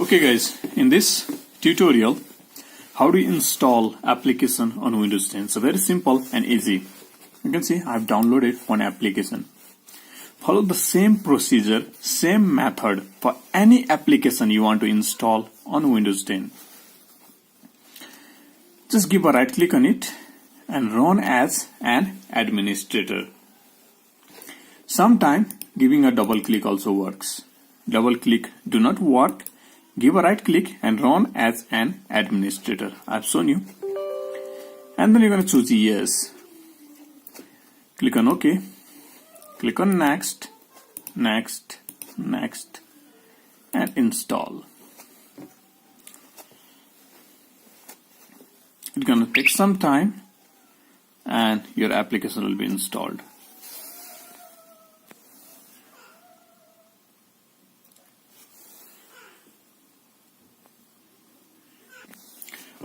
Okay guys, in this tutorial, how to install application on Windows 10. So very simple and easy. You can see I've downloaded one application. Follow the same procedure, same method for any application you want to install on Windows 10. Just give a right click on it and run as an administrator. Sometimes giving a double click also works. Double click do not work. Give a right click and run as an administrator. I've shown you. And then you're going to choose yes. Click on OK. Click on next, next, next, and install. It's going to take some time and your application will be installed.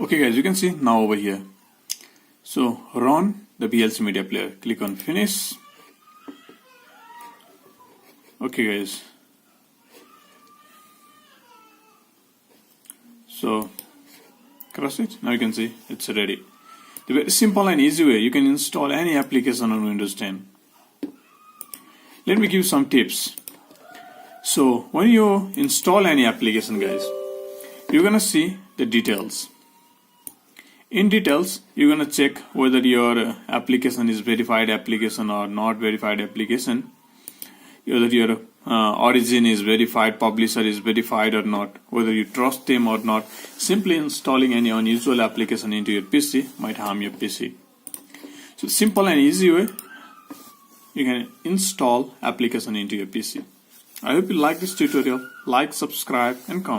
Okay guys, you can see now over here. So run the VLC media player. Click on finish. Okay guys. So cross it. Now you can see it's ready. The very simple and easy way you can install any application on Windows 10. Let me give you some tips. So when you install any application guys, you're gonna see the details. In details, you're going to check whether your application is verified application or not verified application, whether your origin is verified, publisher is verified or not, whether you trust them or not. Simply installing any unusual application into your PC might harm your PC. So simple and easy way, you can install application into your PC. I hope you like this tutorial. Like, subscribe and comment.